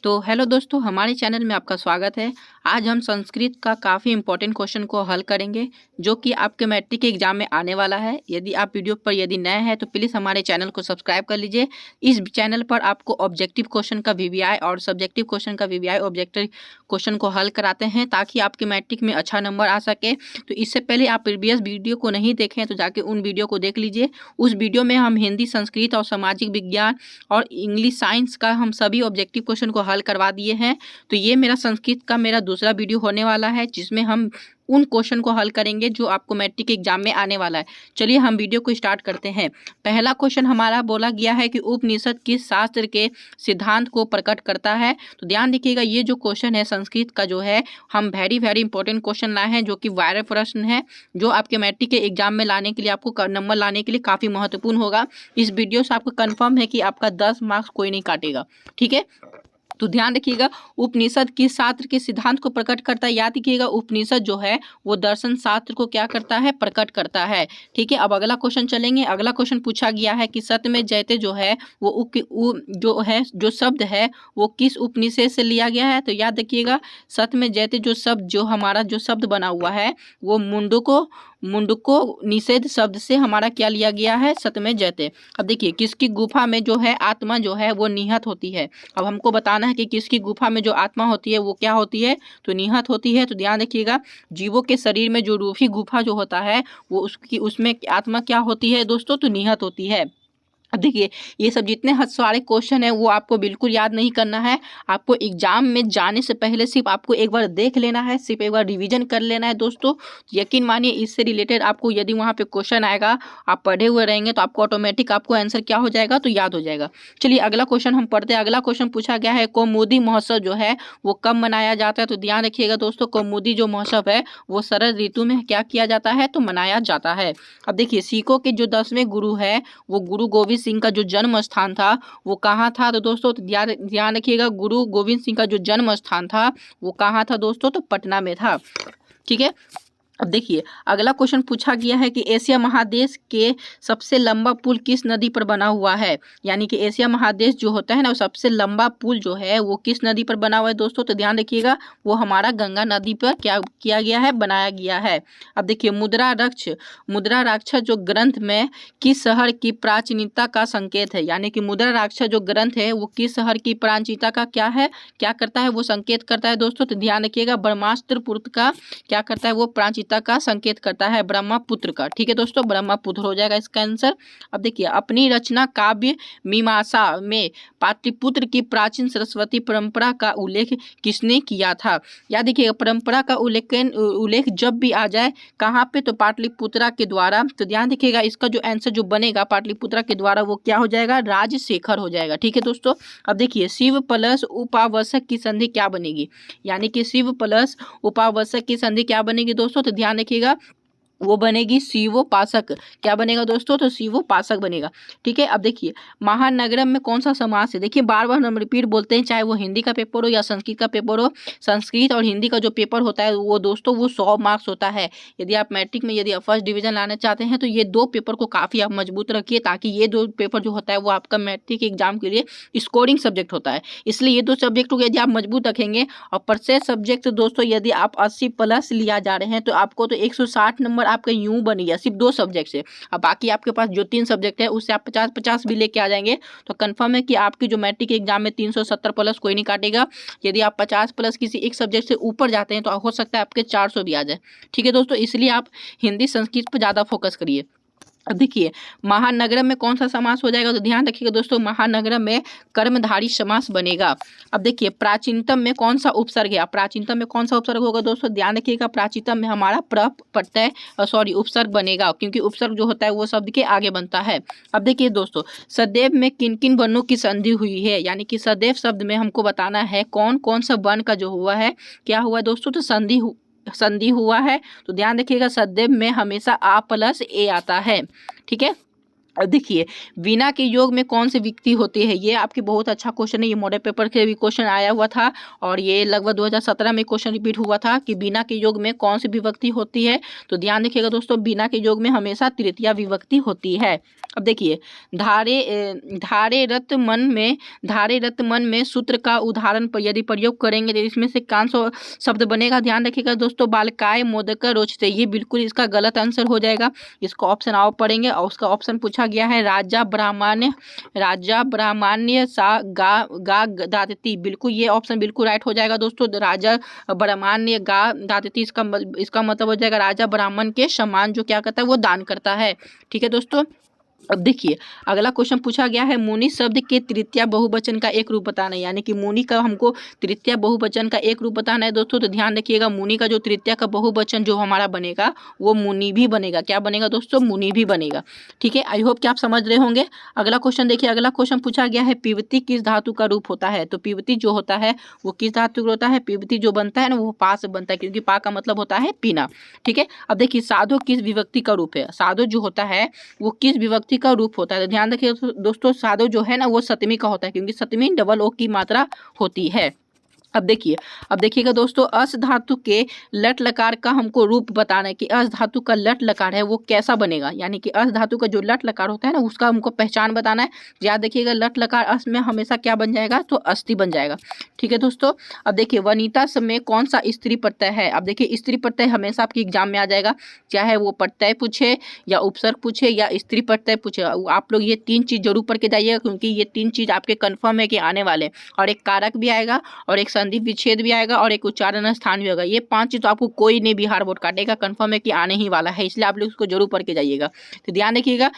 तो हेलो दोस्तों, हमारे चैनल में आपका स्वागत है। आज हम संस्कृत का काफ़ी इंपॉर्टेंट क्वेश्चन को हल करेंगे जो कि आपके मैट्रिक के एग्जाम में आने वाला है। यदि आप वीडियो पर नए हैं तो प्लीज़ हमारे चैनल को सब्सक्राइब कर लीजिए। इस चैनल पर आपको ऑब्जेक्टिव क्वेश्चन का वीवीआई और सब्जेक्टिव क्वेश्चन का वीवीआई ऑब्जेक्टिव क्वेश्चन को हल कराते हैं ताकि आपके मैट्रिक में अच्छा नंबर आ सके। तो इससे पहले आप प्रीवियस वीडियो को नहीं देखें तो जाके उन वीडियो को देख लीजिए। उस वीडियो में हम हिंदी, संस्कृत और सामाजिक विज्ञान और इंग्लिश साइंस का हम सभी ऑब्जेक्टिव क्वेश्चन को हल करवा दिए हैं। तो ये मेरा संस्कृत का दूसरा वीडियो होने वाला है जिसमें हम उन क्वेश्चन को हल करेंगे जो आपको मैट्रिक एग्जाम में आने वाला है। चलिए हम वीडियो को स्टार्ट करते हैं। पहला क्वेश्चन हमारा बोला गया है कि उपनिषद किस शास्त्र के सिद्धांत को प्रकट करता है। तो ध्यान रखिएगा, ये जो क्वेश्चन है संस्कृत का जो है हम वेरी इंपॉर्टेंट क्वेश्चन लाए हैं जो कि वायरल प्रश्न है, जो आपके मैट्रिक के एग्जाम में लाने के लिए, आपको नंबर लाने के लिए काफ़ी महत्वपूर्ण होगा। इस वीडियो से आपको कन्फर्म है कि आपका 10 मार्क्स कोई नहीं काटेगा। ठीक है, तो ध्यान रखिएगा, उपनिषद किस शास्त्र के सिद्धांत को प्रकट करता है। याद रखिएगा, उपनिषद जो है वो दर्शन शास्त्र को क्या करता है, प्रकट करता है। ठीक है, अब अगला क्वेश्चन चलेंगे। अगला क्वेश्चन पूछा गया है कि सत्यमेव जयते जो है वो जो शब्द है वो किस उपनिषद से लिया गया है। तो याद रखिएगा, सत्यमेव जयते जो शब्द, जो हमारा जो शब्द बना हुआ है वो मुंडको निषेध शब्द से हमारा क्या लिया गया है, सत्यमेव जयते। अब देखिए, किसकी गुफा में जो है आत्मा जो है वो निहत होती है। अब हमको बताना है कि किसकी गुफा में जो आत्मा होती है वो क्या होती है, तो निहत होती है। तो ध्यान रखिएगा, जीवों के शरीर में जो रूही गुफा जो होता है वो उसमें आत्मा क्या होती है दोस्तों, तो निहत होती है। अब देखिए, ये सब जितने सारे क्वेश्चन है वो आपको बिल्कुल याद नहीं करना है। आपको एग्जाम में जाने से पहले सिर्फ आपको एक बार देख लेना है, सिर्फ एक बार रिवीजन कर लेना है दोस्तों। यकीन मानिए, इससे रिलेटेड आपको यदि वहाँ पे क्वेश्चन आएगा, आप पढ़े हुए रहेंगे तो आपको ऑटोमेटिक आपको आंसर क्या हो जाएगा, तो याद हो जाएगा। चलिए अगला क्वेश्चन हम पढ़ते हैं। अगला क्वेश्चन पूछा गया है, कौमुदी महोत्सव जो है वो कब मनाया जाता है। तो ध्यान रखिएगा दोस्तों, कौमुदी जो महोत्सव है वो शरद ऋतु में क्या किया जाता है, तो मनाया जाता है। अब देखिए, सिखों के जो 10वें गुरु है वो गुरु गोविंद सिंह का जो जन्म स्थान था वो कहाँ था। तो दोस्तों ध्यान रखिएगा, गुरु गोविंद सिंह का जो जन्म स्थान था वो कहाँ था दोस्तों, तो पटना में था। ठीक है, अब देखिए अगला क्वेश्चन पूछा गया है कि एशिया महादेश के सबसे लंबा पुल किस नदी पर बना हुआ है। यानी कि एशिया महादेश जो होता है ना, वो सबसे लंबा पुल जो है वो किस नदी पर बना हुआ है दोस्तों। तो ध्यान रखिएगा, वो हमारा गंगा नदी पर क्या किया गया है, बनाया गया है। अब देखिए, मुद्रा राक्षस जो ग्रंथ में किस शहर की प्राचीनता का संकेत है। यानी कि मुद्रा राक्षस जो ग्रंथ है वो किस शहर की प्राचीनता का क्या करता है, वो संकेत करता है दोस्तों। तो ध्यान रखिएगा, ब्रह्मास्त्र का क्या करता है, वो प्राचीनता का संकेत करता है, ब्रह्मपुत्र का। ठीक है दोस्तों, ब्रह्मपुत्र हो जाएगा इसका आंसर। अब देखिए, अपनी रचना काव्य मीमांसा में पाटलिपुत्र की प्राचीन सरस्वती परंपरा का उल्लेख किसने किया था। याद देखिएगा, परंपरा का उल्लेख जब भी आ जाए कहाँ पे, तो पाटलिपुत्रा के द्वारा। तो ध्यान देखिएगा, इसका जो आंसर जो बनेगा पाटलिपुत्रा के द्वारा वो क्या हो जाएगा, राजशेखर हो जाएगा। ठीक है दोस्तों, अब देखिए, शिव प्लस उपावसक की संधि क्या बनेगी। यानी कि शिव प्लस उपावसक की संधि क्या बनेगी दोस्तों। तो ध्यान रखिएगा, वो बनेगी शिवोपासक। क्या बनेगा दोस्तों, तो शिवोपासक बनेगा। ठीक है, अब देखिए, महानगरम में कौन सा समास है। देखिए, बार बार हम रिपीट बोलते हैं, चाहे वो हिंदी का पेपर हो या संस्कृत का पेपर हो। संस्कृत और हिंदी का जो पेपर होता है वो दोस्तों वो 100 मार्क्स होता है। यदि आप मैट्रिक में यदि आप फर्स्ट डिवीजन लाना चाहते हैं तो ये दो पेपर को काफ़ी आप मजबूत रखिए, ताकि ये दो पेपर जो होता है वो आपका मैट्रिक एग्जाम के लिए स्कोरिंग सब्जेक्ट होता है। इसलिए ये दो सब्जेक्ट को यदि आप मजबूत रखेंगे, और परसेंट सब्जेक्ट दोस्तों यदि आप 80+ लिया जा रहे हैं तो आपको तो 160 नंबर आपका यूं बनी है, सिर्फ 2 सब्जेक्ट से। अब बाकी आपके पास जो 3 सब्जेक्ट है उससे आप 50-50 भी लेके आ जाएंगे तो कंफर्म है कि आपकी जो मैट्रिक एग्जाम में 370+ कोई नहीं काटेगा। यदि आप 50+ किसी एक सब्जेक्ट से ऊपर जाते हैं तो हो सकता है आपके 400 भी आ जाए। ठीक है दोस्तों, इसलिए आप हिंदी संस्कृत पर ज़्यादा फोकस करिए। अब देखिए, महानगरम में कौन सा समास हो जाएगा। तो ध्यान रखिएगा दोस्तों, महानगरम में कर्मधारी समास बनेगा। अब देखिए, प्राचीनतम में कौन सा उपसर्ग है। प्राचीनतम में कौन सा उपसर्ग होगा दोस्तों, ध्यान रखिएगा, प्राचीनतम में हमारा प्रत्यय उपसर्ग बनेगा, क्योंकि उपसर्ग जो होता है वो शब्द के आगे बनता है। अब देखिए दोस्तों, सदैव में किन किन वर्णों की संधि हुई है। यानी कि सदैव शब्द में हमको बताना है कौन कौन सा वर्ण का जो हुआ है, क्या हुआ है दोस्तों, तो संधि हुआ है। तो ध्यान रखिएगा, सदैव में हमेशा आ प्लस ए आता है। ठीक है, अब देखिए, वीणा के योग में कौन सी विभक्ति होती है? ये आपके बहुत अच्छा क्वेश्चन है, ये मॉडल पेपर के भी क्वेश्चन आया हुआ था और ये लगभग 2017 में क्वेश्चन रिपीट हुआ था कि वीणा के योग में कौन सी विभक्ति होती है। तो ध्यान रखिएगा दोस्तों, वीणा के योग में हमेशा तृतीया विभक्ति होती है। अब देखिए, धारे रत मन में सूत्र का उदाहरण पर यदि प्रयोग करेंगे तो इसमें से कौन सा शब्द बनेगा? ध्यान रखिएगा दोस्तों, बालकाय मोदक रोचते, ये बिल्कुल इसका गलत आंसर हो जाएगा। इसको ऑप्शन आओ पढ़ेंगे और उसका ऑप्शन पूछा गया है राजा ब्राह्मण्य सा गा दादती, बिल्कुल ये ऑप्शन बिल्कुल राइट हो जाएगा दोस्तों। राजा ब्राह्मण्य गा दादती, इसका मतलब हो जाएगा राजा ब्राह्मण के समान जो क्या करता है वो दान करता है। ठीक है दोस्तों। अब देखिए, अगला क्वेश्चन पूछा गया है मुनि शब्द के तृतीया बहुवचन का एक रूप बताना है, यानी कि मुनि का हमको तृतीया बहुवचन का एक रूप बताना है दोस्तों। तो ध्यान रखिएगा, मुनि का जो तृतीया का बहुवचन जो हमारा बनेगा वो मुनि भी बनेगा। क्या बनेगा दोस्तों? मुनि भी बनेगा। ठीक है, आई होप कि आप समझ रहे होंगे। अगला क्वेश्चन देखिए, अगला क्वेश्चन पूछा गया है पिबती किस धातु का रूप होता है? तो पिबती जो होता है वो किस धातु का होता है? पिबती जो बनता है ना वो पा से बनता है, क्योंकि पा का मतलब होता है पीना। ठीक है, अब देखिए, साधो किस विभक्ति का रूप है? साधो जो होता है वो किस विभक्ति का रूप होता है? तो ध्यान रखिए दोस्तों, साधो जो है ना वो सप्तमी का होता है, क्योंकि सप्तमी डबल ओ की मात्रा होती है। अब देखिएगा दोस्तों, अस धातु के लट लकार का हमको रूप बताना है कि अस धातु का लट लकार है वो कैसा बनेगा, यानी कि अस धातु का जो लट लकार होता है ना उसका हमको पहचान बताना है। याद देखिएगा, लट लकार अस में हमेशा क्या बन जाएगा? तो अस्थि बन जाएगा। ठीक है दोस्तों। अब देखिए, वनिता में कौन सा स्त्री प्रत्यय है? अब देखिए, स्त्री प्रत्यय हमेशा आपके एग्जाम में आ जाएगा, चाहे वो प्रत्यय पूछे या उपसर्ग पूछे या स्त्री प्रत्यय पूछे। आप लोग ये तीन चीज जरूर पढ़ के जाइएगा, क्योंकि ये तीन चीज आपके कन्फर्म है कि आने वाले। और एक कारक भी आएगा और एक संधि विच्छेद भी आएगा और एक उच्चारण स्थान भी होगा। ये पांच चीज तो आपको कोई नहीं बिहार बोर्ड काटेगा, कंफर्म है कि आने ही वाला है, इसलिए आप लोग इसको जरूर पढ़ के जाइएगा। तो ध्यान रखिएगा,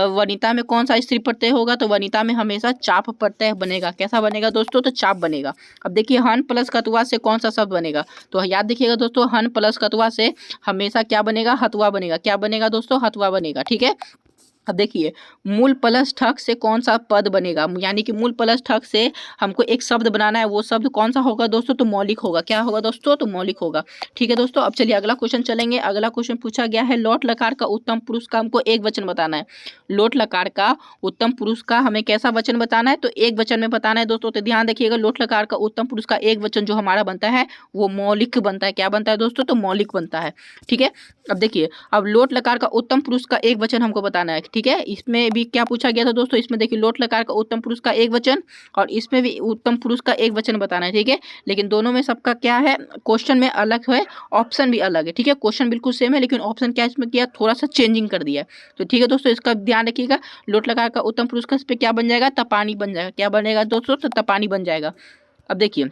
वनिता में कौन सा स्त्री प्रत्यय होगा? तो वनिता में हमेशा चाप प्रत्यय बनेगा। कैसा बनेगा दोस्तों? तो चाप बनेगा। अब देखिए, हन प्लस कतुआ से कौन सा शब्द बनेगा? तो याद देखिएगा दोस्तों, हन प्लस कतुआ से हमेशा क्या बनेगा? हथुआ बनेगा। क्या बनेगा दोस्तों? हथुआ बनेगा। ठीक है। अब देखिए, मूल प्लस ठक से कौन सा पद बनेगा? यानी कि मूल प्लस ठक से हमको एक शब्द बनाना है, वो शब्द कौन सा होगा दोस्तों? तो मौलिक होगा। क्या होगा दोस्तों? तो मौलिक होगा। ठीक है दोस्तों। अब चलिए अगला क्वेश्चन चलेंगे। अगला क्वेश्चन पूछा गया है लोट लकार का उत्तम पुरुष का हमको एक वचन बताना है। लोट लकार का उत्तम पुरुष का हमें कैसा वचन बताना है? तो एक वचन में बताना है दोस्तों। तो ध्यान रखिएगा, लोट लकार का उत्तम पुरुष का एक वचन जो हमारा बनता है वो मौलिक बनता है। क्या बनता है दोस्तों? तो मौलिक बनता है। ठीक है। अब देखिए, अब लोट लकार का उत्तम पुरुष का एक वचन हमको बताना है। ठीक है, इसमें भी क्या पूछा गया था दोस्तों? इसमें देखिए, लोट लकार का उत्तम पुरुष का एक वचन और इसमें भी उत्तम पुरुष का एक वचन बताना है। ठीक है, लेकिन दोनों में सबका क्या है? क्वेश्चन में अलग है, ऑप्शन भी अलग है। ठीक है, क्वेश्चन बिल्कुल सेम है, लेकिन ऑप्शन क्या इसमें किया? थोड़ा सा चेंजिंग कर दिया है। तो ठीक है दोस्तों, इसका ध्यान रखिएगा। लोट लकार का उत्तम पुरुष का इस पर क्या बन जाएगा? तपानी बन जाएगा। क्या बनेगा दोस्तों? तो तपानी बन जाएगा। अब देखिए,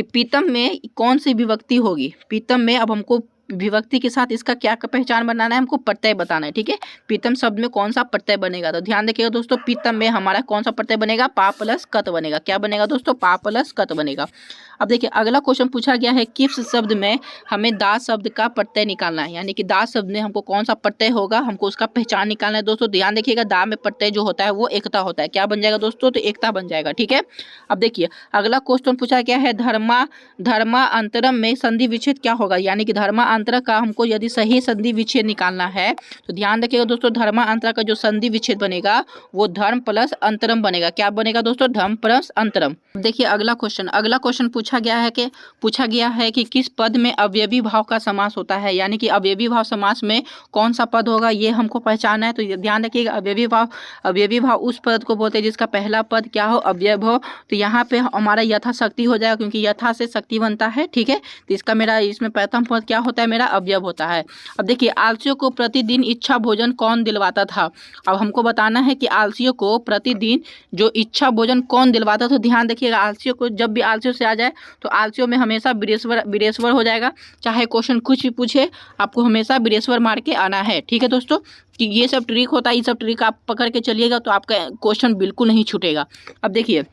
पीतम में कौन सी विभक्ति होगी? पीतम में अब हमको विभक्ति के साथ इसका क्या पहचान बनाना है? हमको प्रत्यय बताना है। ठीक है, पीतम शब्द में कौन सा प्रत्यय बनेगा? तो ध्यान देखिएगा दोस्तों, पीतम में हमारा कौन सा प्रत्यय बनेगा? पा प्लस कत बनेगा। क्या बनेगा दोस्तों? पा प्लस कत बनेगा। अब देखिए, अगला क्वेश्चन पूछा गया है किस शब्द में हमें दास शब्द का प्रत्यय निकालना है, यानी कि दास शब्द में हमको कौन सा प्रत्यय होगा, हमको उसका पहचान निकालना है दोस्तों। ध्यान देखिएगा, दा में प्रत्यय जो होता है वो एकता होता है। क्या बन जाएगा दोस्तों? तो एकता बन जाएगा। ठीक है। अब देखिए, अगला क्वेश्चन पूछा गया है धर्मा अंतरम में संधि विच्छेद क्या होगा, यानी कि धर्मा अंतर का हमको यदि सही संधि विच्छेद निकालना है तो ध्यान रखिएगा दोस्तों, धर्मा अंतर का जो संधि विच्छेद बनेगा वो धर्म प्लस अंतरम बनेगा। क्या बनेगा दोस्तों? धर्म प्लस अंतरम। देखिए, अगला क्वेश्चन पूछा गया है कि किस पद में अवयवी भाव का समास होता है, यानी कि अवयवी भाव समास में कौन सा पद होगा ये हमको पहचानना है। तो ध्यान रखिएगा, अवयवी भाव उस पद को बोलते हैं जिसका पहला पद क्या हो? अवयव हो। तो यहाँ पे हमारा यथाशक्ति हो जाएगा, क्योंकि यथा से शक्ति बनता है। ठीक है, तो इसमें प्रथम पद क्या होता है? मेरा अवयव होता है। अब देखिए, आलसियों को प्रतिदिन इच्छा भोजन कौन दिलवाता था? अब हमको बताना है कि आलसियों को प्रतिदिन जो इच्छा भोजन कौन दिलवाता। तो ध्यान देखिएगा, आलसियों को जब भी आलसियों से आ जाए तो आलसियों में हमेशा वीरेश्वर हो जाएगा। चाहे क्वेश्चन कुछ भी पूछे, आपको हमेशा वीरेश्वर मार के आना है। ठीक है दोस्तों, कि ये सब ट्रिक होता है, ये सब ट्रिक आप पकड़ के चलिएगा तो आपका क्वेश्चन बिल्कुल नहीं छूटेगा। अब देखिए,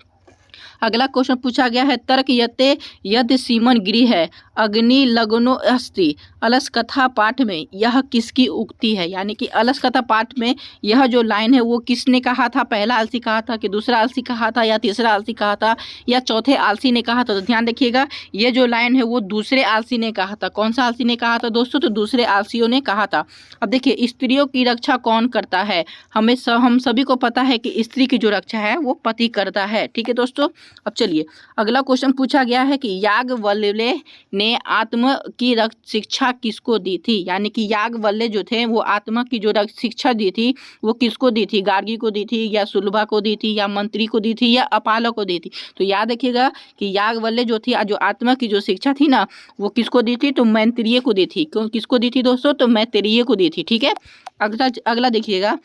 अगला क्वेश्चन पूछा गया है तर्क यते यद सीमन गृह है अग्नि लग्नो अस्ति अलस कथा पाठ में यह किसकी उक्ति है, यानी कि अलस कथा पाठ में यह जो लाइन है वो किसने कहा था, पहला आलसी कहा था कि दूसरा आलसी कहा था या तीसरा आलसी कहा था या चौथे आलसी ने कहा था। तो ध्यान रखिएगा ये जो लाइन है वो दूसरे आलसी ने कहा था। कौन सा आलसी ने कहा था दोस्तों, तो दूसरे आलसियों ने कहा था। अब देखिए स्त्रियों की रक्षा कौन करता है, हम सभी को पता है कि स्त्री की जो रक्षा है वो पति करता है। ठीक है दोस्तों। अब चलिए अगला क्वेश्चन पूछा गया है कि याज्ञवल्क्य ने आत्म की शिक्षा किसको दी थी, यानी कि याज्ञवल्क्य जो थे वो आत्मा की जो शिक्षा दी थी वो किसको दी थी, गार्गी को दी थी या सुलभा को दी थी या मंत्री को दी थी या अपाला को दी थी। तो याद रखिएगा कि याज्ञवल्क्य जो थी जो आत्मा की जो शिक्षा थी ना वो किसको दी थी, तो मैत्रेय को दी थी। क्यों किसको दी थी दोस्तों, तो मैत्रेय को दी थी। ठीक है। अगला देखिएगा,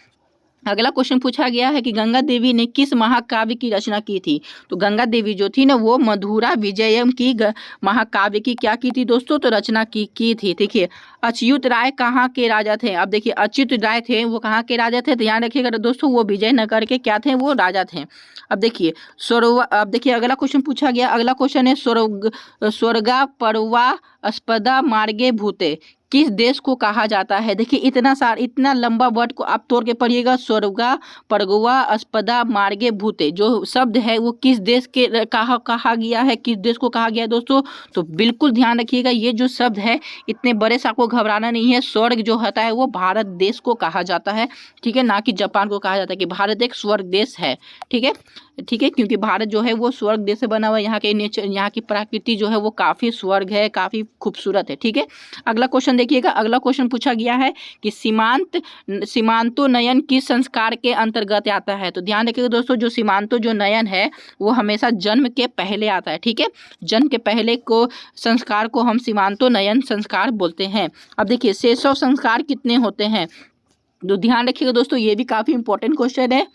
अगला क्वेश्चन पूछा गया है कि गंगा देवी ने किस महाकाव्य की रचना की थी। तो गंगा देवी जो थी ना वो मधुरा विजयम की महाकाव्य की क्या की थी दोस्तों, तो रचना की थी। देखिए अच्युत राय कहाँ के राजा थे। अब देखिए अच्युत राय थे वो कहाँ के राजा थे, ध्यान रखिएगा दोस्तों वो विजयनगर के क्या थे, वो राजा थे। अब देखिए अगला क्वेश्चन पूछा गया, अगला क्वेश्चन है स्वर्गा परवा अस्पदा मार्गे भूते किस देश को कहा जाता है। देखिए इतना लंबा वर्ड को आप तोड़ के पढ़िएगा। स्वर्गा परगुआ अस्पदा मार्गे भूते जो शब्द है वो किस देश के कहा गया है, किस देश को कहा गया है दोस्तों, तो बिल्कुल ध्यान रखिएगा ये जो शब्द है इतने बड़े से आपको घबराना नहीं है। स्वर्ग जो होता है वो भारत देश को कहा जाता है। ठीक है, ना कि जापान को कहा जाता है कि भारत एक स्वर्ग देश है। ठीक है क्योंकि भारत जो है वो स्वर्ग देश से बना हुआ है। यहाँ के नेचर, यहाँ की प्रकृति जो है वो काफ़ी स्वर्ग है, काफ़ी खूबसूरत है। ठीक है। अगला क्वेश्चन देखिएगा, अगला क्वेश्चन पूछा गया है कि सीमांतोन्नयन किस संस्कार के अंतर्गत आता है। तो ध्यान रखिएगा दोस्तों जो सीमांतोन्नयन है वो हमेशा जन्म के पहले आता है। ठीक है, जन्म के पहले को संस्कार को हम सीमांतोन्नयन संस्कार बोलते हैं। अब देखिए शैशव संस्कार कितने होते हैं, तो ध्यान रखिएगा दोस्तों ये भी काफ़ी इंपॉर्टेंट क्वेश्चन है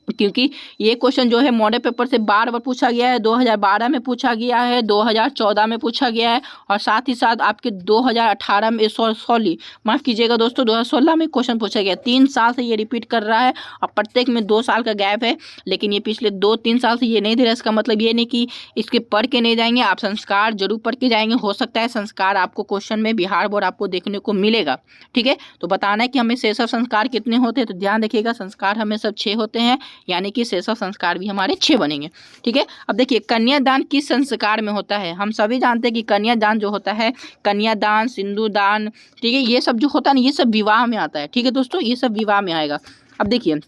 क्योंकि ये क्वेश्चन जो है मॉडल पेपर से बार बार पूछा गया है। 2012 में पूछा गया है, 2014 में पूछा गया है और साथ ही साथ आपके 2018 में माफ़ कीजिएगा दोस्तों 2016 में क्वेश्चन पूछा गया। 3 साल से ये रिपीट कर रहा है और प्रत्येक में 2 साल का गैप है, लेकिन ये पिछले 2-3 साल से ये नहीं दे रहा। इसका मतलब ये नहीं कि इसके पढ़ के नहीं जाएंगे, आप संस्कार जरूर पढ़ के जाएंगे। हो सकता है संस्कार आपको क्वेश्चन में बिहार बोर्ड आपको देखने को मिलेगा। ठीक है, तो बताना है कि हमें शैशव संस्कार कितने होते हैं, तो ध्यान रखिएगा संस्कार हमें सब 6 होते हैं, यानी कि शैशव संस्कार भी हमारे 6 बनेंगे। ठीक है। अब देखिए कन्यादान किस संस्कार में होता है। हम सभी जानते हैं कि कन्यादान जो होता है, कन्यादान, सिंदूरदान, ठीक है, ये सब जो होता है ना ये सब विवाह में आता है। ठीक है दोस्तों, ये सब विवाह में आएगा। अब देखिए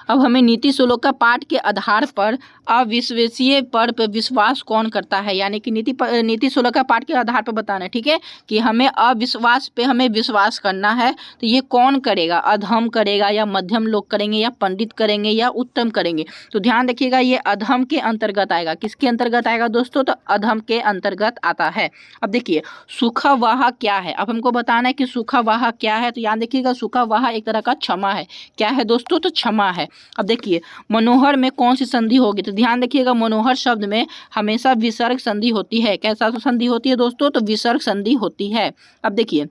अब हमें नीति श्लोका पाठ के आधार पर अविश्वसनीय पर विश्वास कौन करता है, यानी कि नीति श्लोका पाठ के आधार पर बताना है। ठीक है, कि हमें अविश्वास पे हमें विश्वास करना है, तो ये कौन करेगा, अधम करेगा या मध्यम लोग करेंगे या पंडित करेंगे या उत्तम करेंगे। तो ध्यान रखिएगा ये अधम के अंतर्गत आएगा। किसके अंतर्गत आएगा दोस्तों, तो अधम के अंतर्गत आता है। अब देखिए सुखावाह क्या है, अब हमको बताना है कि सुखावाह क्या है। तो याद रखिएगा सुखावाह एक तरह का क्षमा है। क्या है दोस्तों, तो क्षमा है। अब देखिए मनोहर में कौन सी संधि होगी, तो ध्यान रखिएगा मनोहर शब्द में हमेशा विसर्ग संधि होती है। कैसा संधि होती है दोस्तों, तो विसर्ग संधि होती है। अब देखिए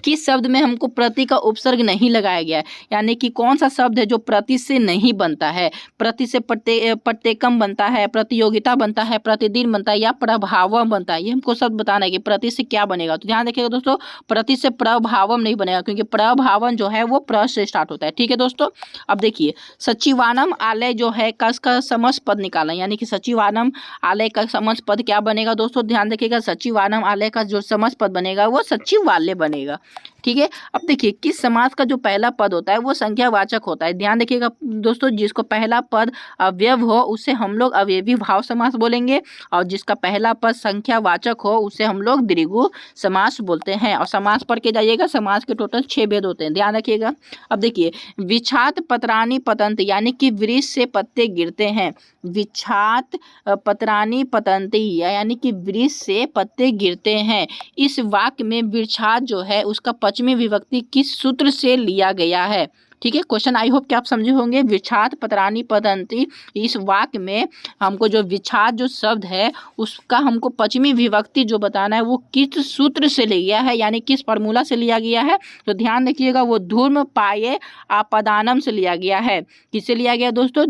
किस शब्द में हमको प्रति का उपसर्ग नहीं लगाया गया है, यानी कि कौन सा शब्द है जो प्रति से नहीं बनता है। प्रति से प्रत्येकम बनता है, प्रतियोगिता बनता है, प्रतिदिन बनता है या प्रभावम बनता है। ये हमको शब्द बताना है कि प्रति से क्या बनेगा। तो ध्यान रखिएगा दोस्तों प्रति से प्रभावम नहीं बनेगा, क्योंकि प्रभावम जो है वो प्र से स्टार्ट होता है। ठीक है दोस्तों। अब देखिए सचिवानम आलय जो है का समस्त पद निकालना, यानी कि सचिवानम आलय का समस्त पद क्या बनेगा दोस्तों, ध्यान रखिएगा सचिवानम आलय का जो समस्त पद बनेगा वो सचिवालय बनेगा। ठीक है। अब देखिए किस समास का जो पहला पद होता है वो संख्यावाचक होता है। ध्यान रखिएगा दोस्तों जिसको पहला पद अवयव हो उसे हम लोग अवयवी भाव समास बोलेंगे, और जिसका पहला पद संख्यावाचक हो उसे हम लोग द्विगु समास बोलते हैं। और समास पढ़ के जाइएगा, समास के टोटल 6 भेद होते हैं, ध्यान रखिएगा। अब देखिए विछात पत्राणी पतंत, यानी कि वृक्ष से पत्ते गिरते हैं। विछात पत्राणी पतंती, यानी कि वृक्ष से पत्ते गिरते हैं। इस वाक्य में विछात जो है उसका पश्चिमी विभक्ति किस सूत्र से लिया गया है। ठीक है। क्वेश्चन आई होप कि आप समझे होंगे। विच्छाद पत्राणि पतन्ति, इस वाक्य में हमको जो विच्छाद जो शब्द है उसका हमको पश्चिमी विभक्ति जो बताना है वो किस सूत्र से लिया है, यानी किस फॉर्मूला से लिया गया है। तो ध्यान रखिएगा, वो धूम पाये अपदानम से लिया गया है। किससे लिया गया दोस्तों?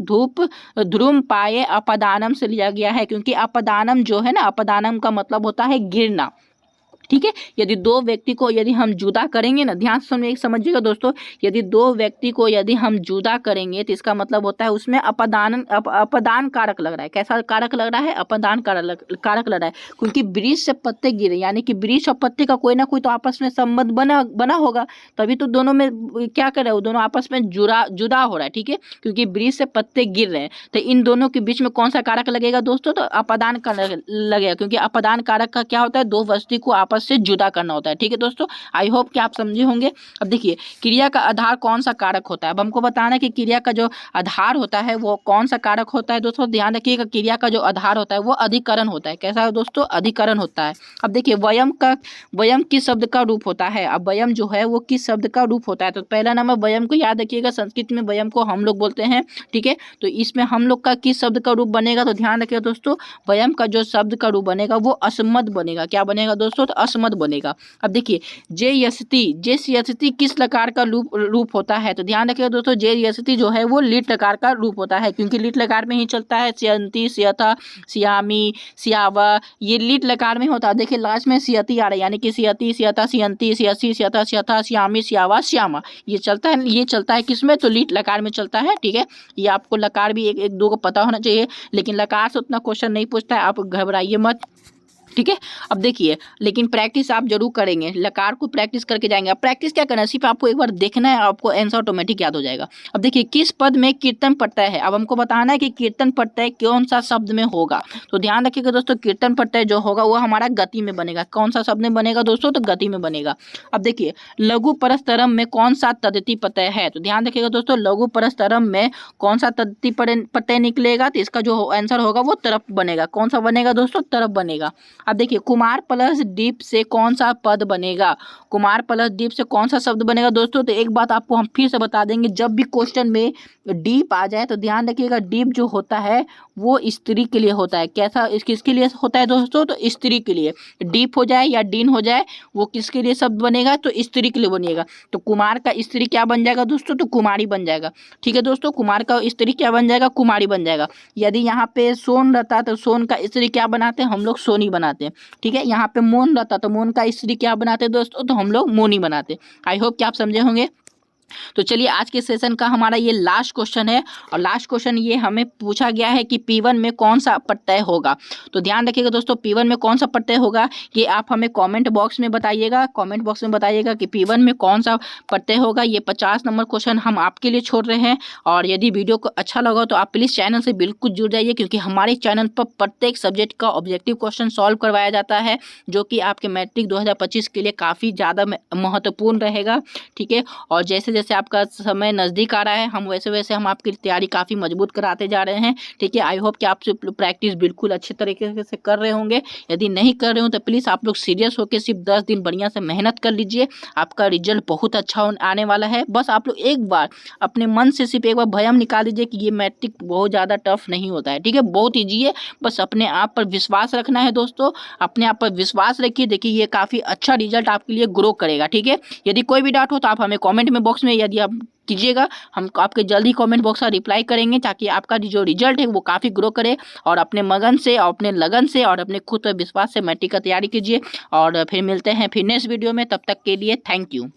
ध्रुम पाये अपदानम से लिया गया है, क्योंकि अपदानम जो है ना, अपदानम का मतलब होता है गिरना। ठीक है। यदि दो व्यक्ति को यदि हम जुदा करेंगे ना, ध्यान से समझिएगा दोस्तों, यदि दो व्यक्ति को यदि हम जुदा करेंगे तो इसका मतलब होता है उसमें अपदान कारक लग रहा है। कैसा कारक लग रहा है? अपदान कारक लग रहा है, क्योंकि वृक्ष से पत्ते गिरे, यानी कि वृक्ष और पत्ते का कोई ना कोई तो आपस में संबंध बना होगा, तभी तो दोनों में क्या कर रहे हो, दोनों आपस में जुदा हो रहा है। ठीक है, क्योंकि वृक्ष से पत्ते गिर रहे हैं, तो इन दोनों के बीच में कौन सा कारक लगेगा दोस्तों? तो अपदान कारक लगेगा, क्योंकि अपदान कारक का क्या होता है? दो वस्तु को आपस से जुदा करना होता है। ठीक है दोस्तों, आई होप कि आप समझे होंगे। अब देखिए, क्रिया का आधार कौन सा कारक होता है। अब हमको बताना है कि क्रिया का जो आधार होता है वो कौन सा कारक होता है। दोस्तों ध्यान रखिएगा, क्रिया का जो आधार होता है वो अधिकरण होता है। कैसा है दोस्तों? अधिकरण होता है। अब देखिए, वयम किस शब्द का रूप होता है। अब वयम जो है वो किस शब्द का रूप होता है। तो पहला नंबर वयम को याद रखिएगा, संस्कृत में वयम को हम लोग बोलते हैं। ठीक है, तो इसमें हम लोग का किस शब्द का रूप बनेगा। तो ध्यान रखिएगा दोस्तों, वयम का जो शब्द का रूप बनेगा वो अस्मद बनेगा। क्या बनेगा दोस्तों? तो अस्मद बनेगा। अब देखिए, जे किस लकार का रूप होता है। तो ध्यान रखिएगा दोस्तों, जे जो है वो लीट लकार का रूप होता है, क्योंकि लीट लकार में ही चलता है। स्यंती, स्यथा, श्यामी, श्यावा, ये लीट लकार में होता है। देखिए लास्ट में सियती आ रहा है, यानी कि सियती, स्यथा, सियंती, स्यसी, स्यथा, स्यथा, श्यामी, श्यावा, श्यामा, ये चलता है किसमें? तो लीट लकार में चलता है। ठीक है, ये आपको लकार भी एक दो को पता होना चाहिए, लेकिन लकार से उतना क्वेश्चन नहीं पूछता है, आप घबराइए मत। ठीक है, अब देखिए, लेकिन प्रैक्टिस आप जरूर करेंगे, लकार को प्रैक्टिस करके जाएंगे। अब प्रैक्टिस क्या करना है, सिर्फ आपको एक बार देखना है, आपको आंसर ऑटोमेटिक याद हो जाएगा। अब देखिए, किस पद में कीर्तन प्रत्यय है। अब हमको बताना है कि कीर्तन प्रत्यय कौन सा शब्द में होगा। तो ध्यान रखिएगा दोस्तों, कीर्तन प्रत्यय जो होगा वो हमारा गति में बनेगा। कौन सा शब्द में बनेगा दोस्तों? तो गति में बनेगा। अब देखिए, लघु परस्तरम में कौन सा तद्धिति प्रत्यय है। तो ध्यान रखिएगा दोस्तों, लघु परस्तरम में कौन सा तद्धिति प्रत्यय निकलेगा। तो इसका जो आंसर होगा वो तरफ बनेगा। कौन सा बनेगा दोस्तों? तरफ बनेगा। अब देखिए, कुमार प्लस डीप से कौन सा पद बनेगा। कुमार प्लस डीप से कौन सा शब्द बनेगा दोस्तों? तो एक बात आपको हम फिर से बता देंगे, जब भी क्वेश्चन में डीप आ जाए तो ध्यान रखिएगा, डीप जो होता है वो स्त्री के लिए होता है। कैसा, किसके लिए होता है दोस्तों? तो स्त्री के लिए। डीप हो जाए या डीन हो जाए, वो किसके लिए शब्द बनेगा? तो स्त्री के लिए बनेगा। तो कुमार का स्त्री क्या बन जाएगा दोस्तों? तो कुमारी बन जाएगा। ठीक है दोस्तों, कुमार का स्त्री क्या बन जाएगा? कुमारी बन जाएगा। यदि यहाँ पे सोन रहता तो सोन का स्त्री क्या बनाते हैं हम लोग? सोनी बनाते हैं। ठीक है, यहाँ पे मोन रहता तो मोन का स्त्री क्या बनाते दोस्तों? तो हम लोग मोनी बनाते। आई होप कि आप समझे होंगे। तो चलिए, आज के सेशन का हमारा ये लास्ट क्वेश्चन है, और लास्ट क्वेश्चन ये हमें पूछा गया है कि P1 में कौन सा प्रत्यय होगा। तो ध्यान रखिएगा दोस्तों, P1 में कौन सा प्रत्यय होगा ये आप हमें कमेंट बॉक्स में बताइएगा। कमेंट बॉक्स में बताइएगा कि P1 में कौन सा प्रत्यय होगा। ये 50 नंबर क्वेश्चन हम आपके लिए छोड़ रहे हैं, और यदि वीडियो को अच्छा लगा तो आप प्लीज़ चैनल से बिल्कुल जुड़ जाइए, क्योंकि हमारे चैनल पर प्रत्येक सब्जेक्ट का ऑब्जेक्टिव क्वेश्चन सॉल्व करवाया जाता है, जो कि आपके मैट्रिक 2025 के लिए काफ़ी ज़्यादा महत्वपूर्ण रहेगा। ठीक है, और जैसे जैसे आपका समय नज़दीक आ रहा है, हम वैसे वैसे हम आपकी तैयारी काफ़ी मजबूत कराते जा रहे हैं। ठीक है, आई होप कि आप प्रैक्टिस बिल्कुल अच्छे तरीके से कर रहे होंगे। यदि नहीं कर रहे हो तो प्लीज़ आप लोग सीरियस होकर सिर्फ 10 दिन बढ़िया से मेहनत कर लीजिए, आपका रिजल्ट बहुत अच्छा आने वाला है। बस आप लोग एक बार अपने मन से सिर्फ एक बार भयम निकाल दीजिए कि ये मैट्रिक बहुत ज़्यादा टफ नहीं होता है। ठीक है, बहुत ईजी है, बस अपने आप पर विश्वास रखना है दोस्तों। अपने आप पर विश्वास रखिए, देखिए ये काफ़ी अच्छा रिजल्ट आपके लिए ग्रो करेगा। ठीक है, यदि कोई भी डाउट हो तो आप हमें कमेंट में बॉक्स में यदि आप कीजिएगा, हम आपके जल्दी कमेंट बॉक्स में रिप्लाई करेंगे, ताकि आपका जो रिजल्ट है वो काफ़ी ग्रो करे। और अपने मगन से और अपने लगन से और अपने खुद पर विश्वास से मैट्रिक का तैयारी कीजिए। और फिर मिलते हैं फिर नेक्स्ट वीडियो में, तब तक के लिए थैंक यू।